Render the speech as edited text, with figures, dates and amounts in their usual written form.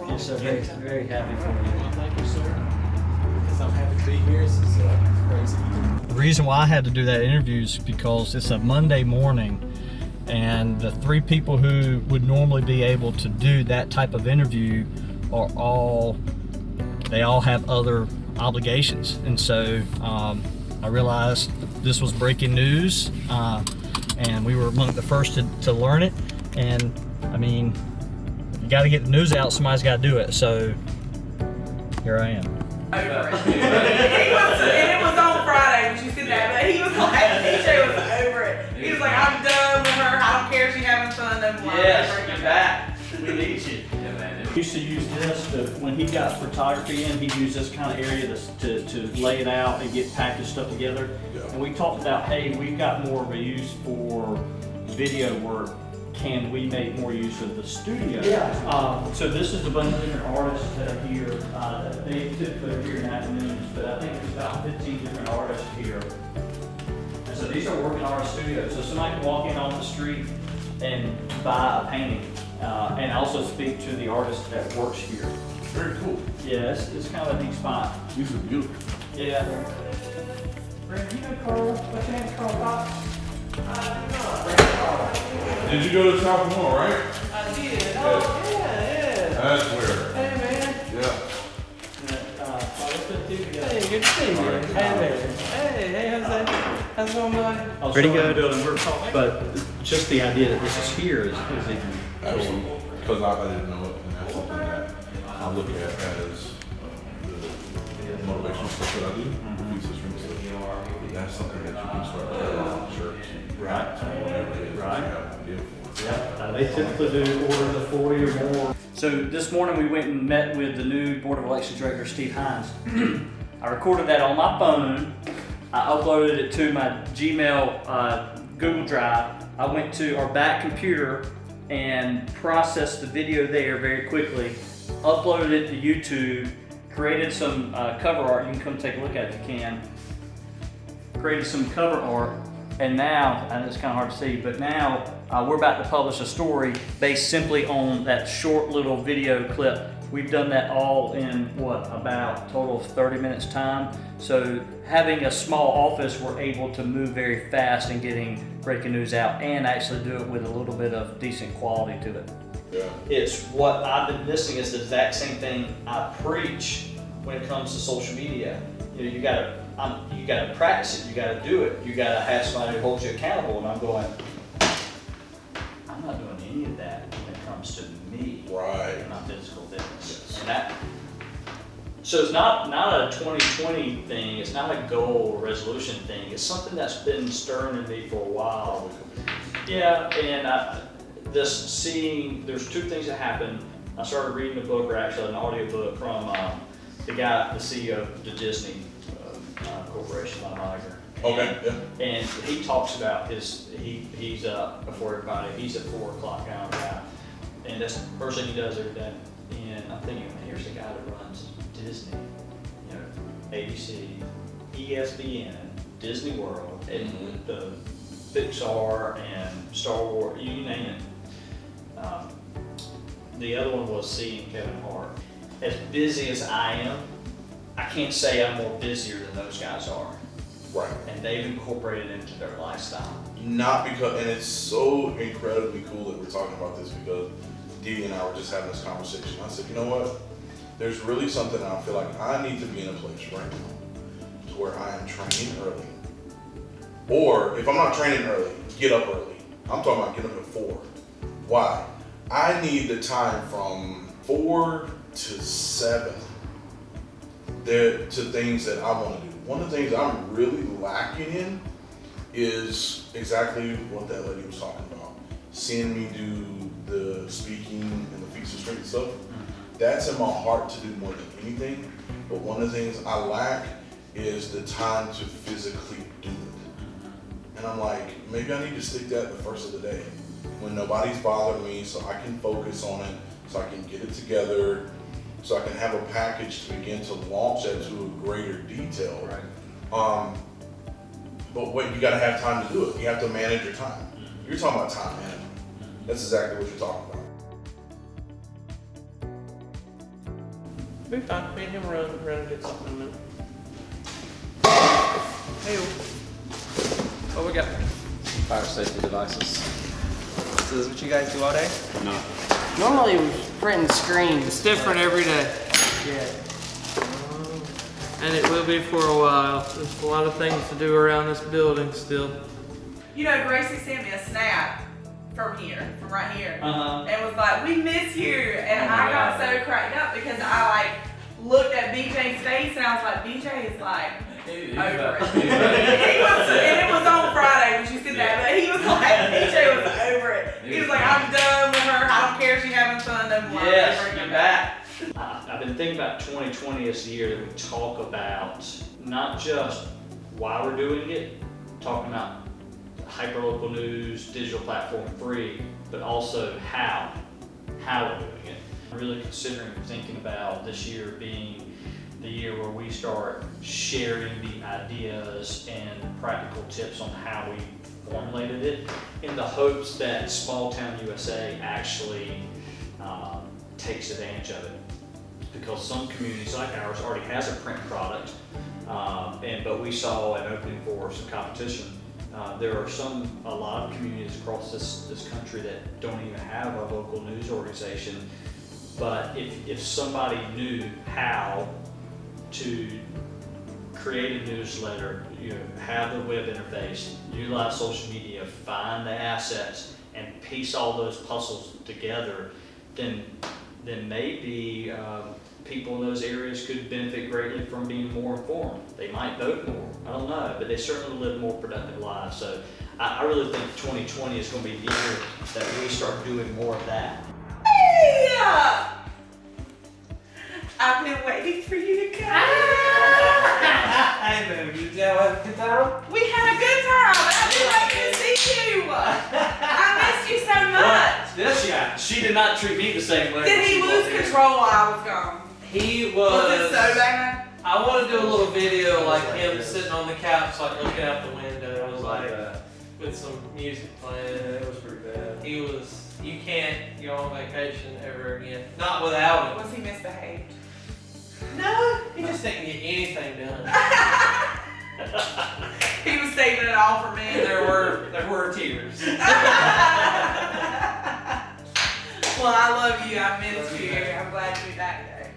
Yes, sir. Very, very happy for you. Well, thank you, sir. Because I'm happy to be here. This is crazy. The reason why I had to do that interview is because it's a Monday morning, and the three people who would normally be able to do that type of interview are all have other obligations. And so I realized this was breaking news, and we were among the first to learn it. And I mean, you got to get the news out, somebody's got to do it. So here I am. Over it. And it was on Friday when she said that, but he was like, TJ was over it. He was like, I'm done with her. I don't care if she's having fun no more. Yes, you're back. We need you. He used to use this when he got photography in. He'd use this kind of area to lay it out and get packaged stuff together. Yeah. And we talked about, hey, we've got more of a use for video work. Can we make more use of the studio? Yeah. So this is a bunch of different artists that are here. They typically are here in afternoons, but I think there's about 15 different artists here. And so these are working artist studios. So somebody can walk in off the street and buy a painting, and also speak to the artist that works here. Very cool. Yeah, it's kind of a neat spot. These are beautiful. Yeah. Brandon, you know Carl? What's your name? Carl Fox? Did you go to South Moore, right? I did. Oh, yeah. That's where. Hey, man. Yeah. Hey, good to see you. Hey, there. Hey, how's that? How's it going, buddy? Pretty good. But just the idea that this is here is even. Absolutely. Because I didn't know it, and that's something that I look at as the motivational stuff that I do. Pieces from stuff. That's something that you can start to on shirts. Right. Whatever it is. Right. You have an idea for. Yeah, they typically do orders of 40 or more. So this morning we went and met with the new Board of Elections Director, Steve Hines. I recorded that on my phone. I uploaded it to my Gmail Google Drive. I went to our back computer and processed the video there very quickly, uploaded it to YouTube, created some cover art. You can come take a look at it if you can. Created some cover art. And now, and it's kind of hard to see, but now we're about to publish a story based simply on that short little video clip. We've done that all in about a total of 30 minutes time. So having a small office, we're able to move very fast in getting breaking news out and actually do it with a little bit of decent quality to it. Yeah. It's what I've been missing is the exact same thing I preach when it comes to social media. You know, you gotta practice it, you gotta do it, you gotta have somebody who holds you accountable, and I'm going, I'm not doing any of that when it comes to me Right. and my physical fitness. Yes. And so it's not a 2020 thing, it's not a goal or resolution thing, it's something that's been stirring in me for a while. Yeah, and there's two things that happened. I started reading a book, or actually an audio book from the guy, the CEO of the Disney Corporation, Bob Iger. Okay. Yeah. And he talks about he's up before everybody. He's a 4 o'clock hour guy, and that's the first thing he does every day. And I'm thinking, man, here's the guy that runs Disney, you know, ABC, ESPN, Disney World, and the Pixar and Star Wars, you name it. The other one was seeing Kevin Hart. As busy as I am, I can't say I'm more busier than those guys are. Right. And they've incorporated it into their lifestyle. Not because, and it's so incredibly cool that we're talking about this because Dee and I were just having this conversation. I said, you know what? There's really something I feel like I need to be in a place right now to where I am training early. Or if I'm not training early, get up early. I'm talking about get up at 4. Why? I need the time from 4 to 7 to things that I want to do. One of the things I'm really lacking in is exactly what that lady was talking about. Seeing me do the speaking and the feats of strength stuff. That's in my heart to do more than anything. But one of the things I lack is the time to physically do it. And I'm like, maybe I need to stick that the first of the day when nobody's bothering me so I can focus on it, so I can get it together, so I can have a package to begin to launch that to a greater detail. Right. But what you gotta have time to do it. You have to manage your time. You're talking about time management. That's exactly what you're talking about. Be fine. Me and him run and get something in a minute. Hey, what we got? Fire safety devices. So this is what you guys do all day? No. Normally we print screens. It's different every day. Yeah. And it will be for a while. There's a lot of things to do around this building still. You know, Gracie sent me a snap from here, from right here, Uh-huh. and was like, "We miss you," and Oh my I got God. so cracked up because I like looked at BJ's face and I was like, "BJ is like over it." He was, and it was on Friday when she said that, but he was like, BJ was over it. He was like, "I'm done with her. I don't care if she's having fun no more." Yes, I'm you're her back. I've been thinking about 2020 as the year that we talk about not just why we're doing it, talking about hyperlocal news, digital platform free, but also how we're doing it. I'm really considering thinking about this year being the year where we start sharing the ideas and practical tips on how we formulated it in the hopes that Small Town USA actually takes advantage of it. Because some communities like ours already has a print product, but we saw an opening for some competition. There are a lot of communities across this country that don't even have a local news organization. But if somebody knew how to create a newsletter, have the web interface, utilize social media, find the assets, and piece all those puzzles together, then maybe people in those areas could benefit greatly from being more informed. They might vote more, I don't know, but they certainly live more productive lives. So I really think 2020 is going to be the year that we start doing more of that. Hey! I've been waiting for you to come. Hey man, you have a good time? We had a good time. I've been waiting to see you. I missed you so much. This guy, she did not treat me the same way. Did he lose control while I was gone? He Was it so bad? I want to do a little video like him sitting on the couch, like looking out the window. I was like, with some music playing. It was pretty bad. He was, you can't go on vacation ever again. Not without him. Was he misbehaved? No, he just didn't get anything done. He was saving it all for me. There were tears. Well, I love you. I miss you. I'm glad to be back there.